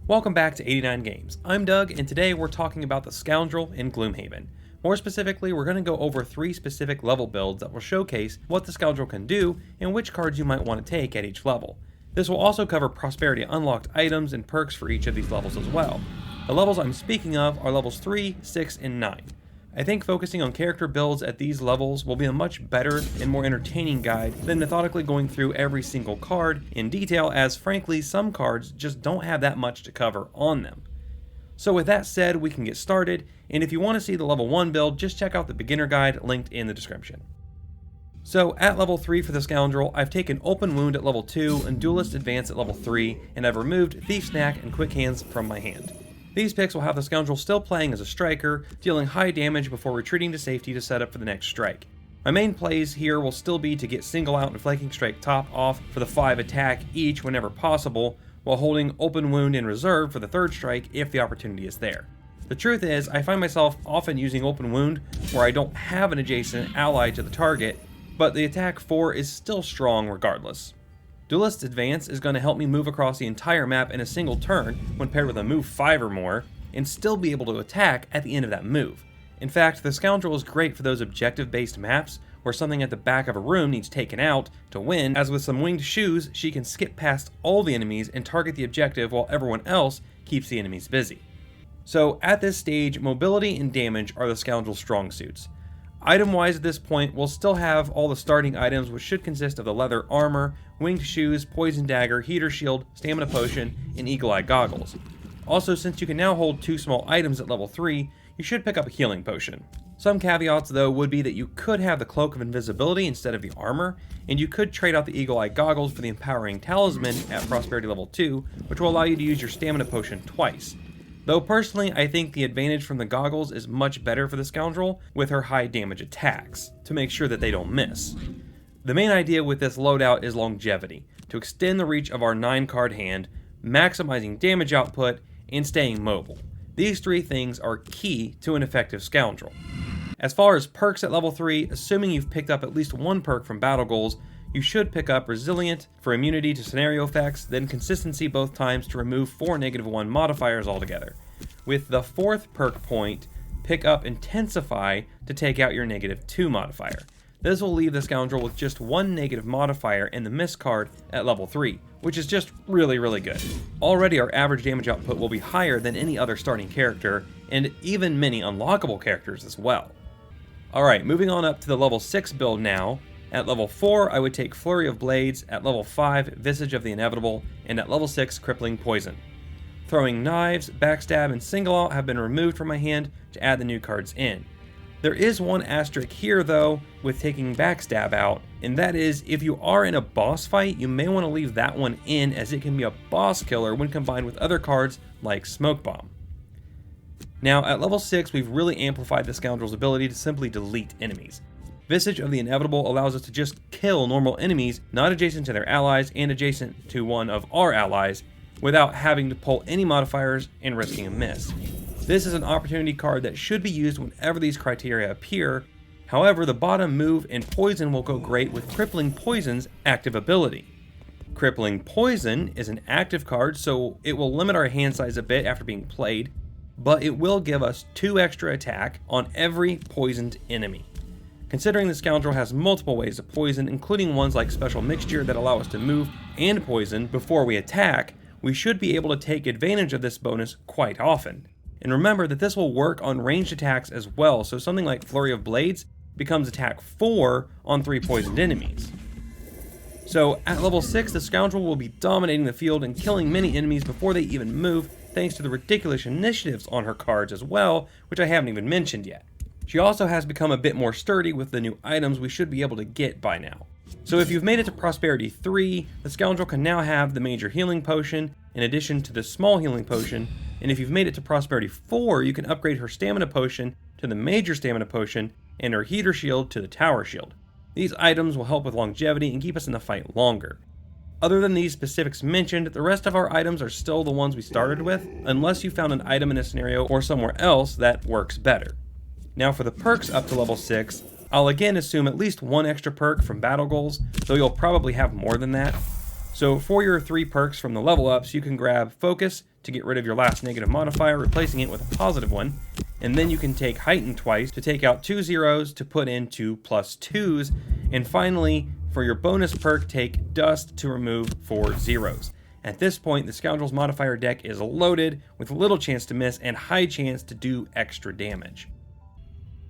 Welcome back to 89 Games. I'm Doug, and today we're talking about the Scoundrel in Gloomhaven. More specifically, we're going to go over 3 specific level builds that will showcase what the Scoundrel can do and which cards you might want to take at each level. This will also cover prosperity unlocked items and perks for each of these levels as well. The levels I'm speaking of are levels 3, 6, and 9. I think focusing on character builds at these levels will be a much better and more entertaining guide than methodically going through every single card in detail, as frankly some cards just don't have that much to cover on them. So with that said, we can get started, and if you want to see the level 1 build, just check out the beginner guide linked in the description. So at level 3 for the Scoundrel, I've taken Open Wound at level 2 and Duelist Advance at level 3, and I've removed Thief Snack and Quick Hands from my hand. These picks will have the Scoundrel still playing as a striker, dealing high damage before retreating to safety to set up for the next strike. My main plays here will still be to get Single Out and Flanking Strike top off for the 5 attack each whenever possible, while holding Open Wound in reserve for the 3rd strike if the opportunity is there. The truth is, I find myself often using Open Wound where I don't have an adjacent ally to the target, but the attack 4 is still strong regardless. Duelist Advance is going to help me move across the entire map in a single turn when paired with a move 5 or more, and still be able to attack at the end of that move. In fact, the Scoundrel is great for those objective-based maps where something at the back of a room needs taken out to win, as with some winged shoes, she can skip past all the enemies and target the objective while everyone else keeps the enemies busy. So at this stage, mobility and damage are the Scoundrel's strong suits. Item-wise at this point, we'll still have all the starting items, which should consist of the leather armor, winged shoes, poison dagger, heater shield, stamina potion, and eagle-eye goggles. Also, since you can now hold 2 small items at level 3, you should pick up a healing potion. Some caveats though would be that you could have the Cloak of Invisibility instead of the armor, and you could trade out the eagle-eye goggles for the empowering talisman at prosperity level 2, which will allow you to use your stamina potion twice. Though personally, I think the advantage from the goggles is much better for the Scoundrel with her high damage attacks, to make sure that they don't miss. The main idea with this loadout is longevity, to extend the reach of our 9-card hand, maximizing damage output, and staying mobile. These 3 things are key to an effective Scoundrel. As far as perks at level 3, assuming you've picked up at least 1 perk from battle goals, you should pick up Resilient for immunity to scenario effects, then Consistency both times to remove 4 -1 modifiers altogether. With the 4th perk point, pick up Intensify to take out your -2 modifier. This will leave the Scoundrel with just 1 negative modifier in the miss card at level 3, which is just really good. Already our average damage output will be higher than any other starting character, and even many unlockable characters as well. Alright, moving on up to the level 6 build now. At level 4, I would take Flurry of Blades, at level 5, Visage of the Inevitable, and at level 6, Crippling Poison. Throwing Knives, Backstab, and Single Out have been removed from my hand to add the new cards in. There is one asterisk here though with taking Backstab out, and that is if you are in a boss fight, you may want to leave that one in, as it can be a boss killer when combined with other cards like Smoke Bomb. Now at level 6, we've really amplified the Scoundrel's ability to simply delete enemies. Visage of the Inevitable allows us to just kill normal enemies not adjacent to their allies and adjacent to one of our allies without having to pull any modifiers and risking a miss. This is an opportunity card that should be used whenever these criteria appear. However, the bottom move and Poison will go great with Crippling Poison's active ability. Crippling Poison is an active card, so it will limit our hand size a bit after being played, but it will give us 2 extra attack on every poisoned enemy. Considering the Scoundrel has multiple ways to poison, including ones like Special Mixture that allow us to move and poison before we attack, we should be able to take advantage of this bonus quite often. And remember that this will work on ranged attacks as well, so something like Flurry of Blades becomes attack 4 on 3 poisoned enemies. So at level 6, the Scoundrel will be dominating the field and killing many enemies before they even move, thanks to the ridiculous initiatives on her cards as well, which I haven't even mentioned yet. She also has become a bit more sturdy with the new items we should be able to get by now. So if you've made it to Prosperity 3, the Scoundrel can now have the Major Healing Potion, in addition to the Small Healing Potion, and if you've made it to Prosperity 4, you can upgrade her Stamina Potion to the Major Stamina Potion, and her Heater Shield to the Tower Shield. These items will help with longevity and keep us in the fight longer. Other than these specifics mentioned, the rest of our items are still the ones we started with, unless you found an item in a scenario or somewhere else that works better. Now for the perks up to level 6, I'll again assume at least 1 extra perk from battle goals, though you'll probably have more than that. So for your 3 perks from the level ups, you can grab Focus to get rid of your last negative modifier, replacing it with a positive one. And then you can take Heighten twice to take out 2 zeros to put in 2 +2s. And finally, for your bonus perk, take Dust to remove 4 zeros. At this point, the Scoundrel's modifier deck is loaded with little chance to miss and high chance to do extra damage.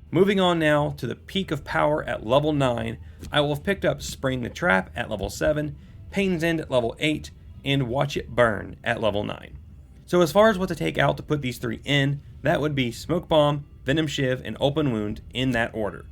Moving on now to the peak of power at level 9, I will have picked up Spring the Trap at level 7, Pain's End at level 8, and Watch It Burn at level 9. So as far as what to take out to put these 3 in, that would be Smoke Bomb, Venom Shiv, and Open Wound in that order.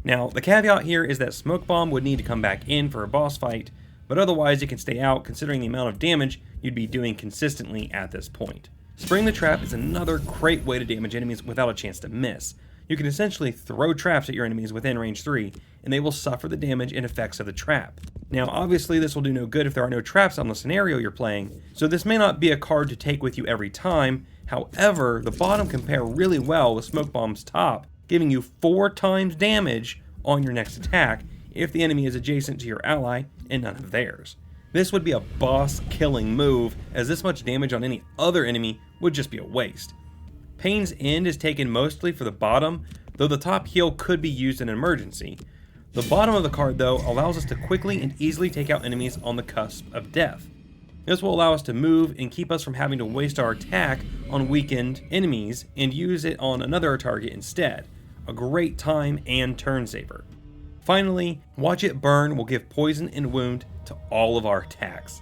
Now, the caveat here is that Smoke Bomb would need to come back in for a boss fight, but otherwise it can stay out considering the amount of damage you'd be doing consistently at this point. Spring the Trap is another great way to damage enemies without a chance to miss. You can essentially throw traps at your enemies within range 3, and they will suffer the damage and effects of the trap. Now obviously this will do no good if there are no traps on the scenario you're playing, so this may not be a card to take with you every time. However, the bottom can pair really well with Smoke Bomb's top, giving you 4 times damage on your next attack if the enemy is adjacent to your ally and none of theirs. This would be a boss killing move, as this much damage on any other enemy would just be a waste. Pain's End is taken mostly for the bottom, though the top heal could be used in an emergency. The bottom of the card though allows us to quickly and easily take out enemies on the cusp of death. This will allow us to move and keep us from having to waste our attack on weakened enemies and use it on another target instead. A great time and turn saver. Finally, Watch It Burn will give poison and wound to all of our attacks.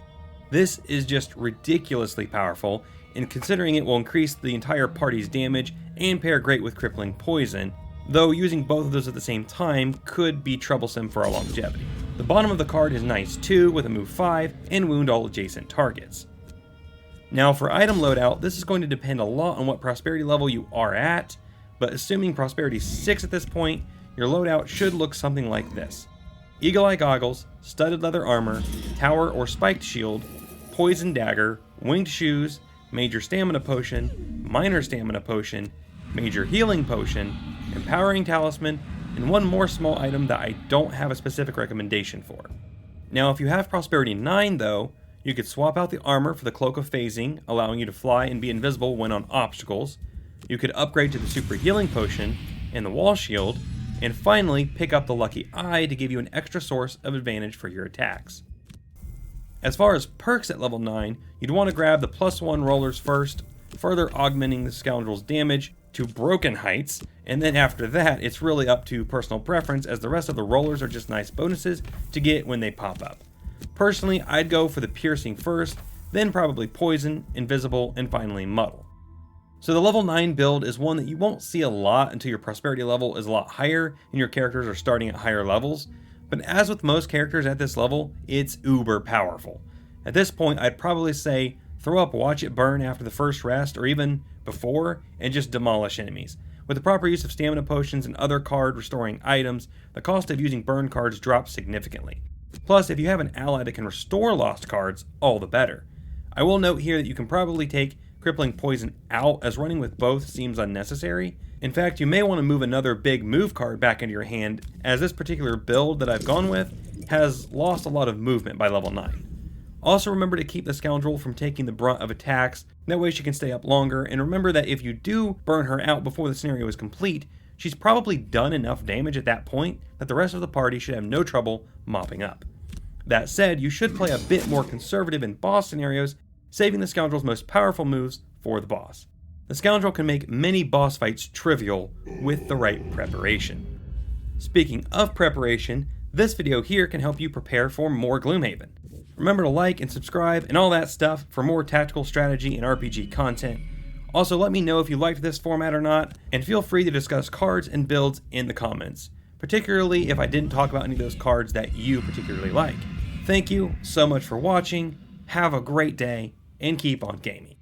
This is just ridiculously powerful, and considering it will increase the entire party's damage and pair great with crippling poison, though using both of those at the same time could be troublesome for our longevity. The bottom of the card is nice too, with a move 5 and wound all adjacent targets. Now for item loadout, this is going to depend a lot on what prosperity level you are at, but assuming prosperity 6 at this point, your loadout should look something like this. Eagle Eye Goggles, Studded Leather Armor, Tower or Spiked Shield, Poison Dagger, Winged Shoes, Major Stamina Potion, Minor Stamina Potion, Major Healing Potion, Empowering Talisman, and one more small item that I don't have a specific recommendation for. Now if you have Prosperity 9 though, you could swap out the armor for the Cloak of Phasing, allowing you to fly and be invisible when on obstacles. You could upgrade to the Super Healing Potion and the Wall Shield, and finally pick up the Lucky Eye to give you an extra source of advantage for your attacks. As far as perks at level 9, you'd want to grab the +1 rollers first, further augmenting the Scoundrel's damage to broken heights, and then after that it's really up to personal preference, as the rest of the rollers are just nice bonuses to get when they pop up. Personally, I'd go for the piercing first, then probably poison, invisible, and finally muddle. So the level 9 build is one that you won't see a lot until your prosperity level is a lot higher and your characters are starting at higher levels, but as with most characters at this level, it's uber powerful. At this point, I'd probably say throw up Watch It Burn after the first rest, or even before, and just demolish enemies. With the proper use of stamina potions and other card restoring items, the cost of using burn cards drops significantly. Plus, if you have an ally that can restore lost cards, all the better. I will note here that you can probably take Crippling Poison out, as running with both seems unnecessary. In fact, you may want to move another big move card back into your hand, as this particular build that I've gone with has lost a lot of movement by level 9. Also remember to keep the Scoundrel from taking the brunt of attacks, that way she can stay up longer, and remember that if you do burn her out before the scenario is complete, she's probably done enough damage at that point that the rest of the party should have no trouble mopping up. That said, you should play a bit more conservative in boss scenarios, saving the Scoundrel's most powerful moves for the boss. The Scoundrel can make many boss fights trivial with the right preparation. Speaking of preparation, this video here can help you prepare for more Gloomhaven. Remember to like and subscribe and all that stuff for more tactical strategy and RPG content. Also, let me know if you liked this format or not, and feel free to discuss cards and builds in the comments, particularly if I didn't talk about any of those cards that you particularly like. Thank you so much for watching, have a great day, and keep on gaming.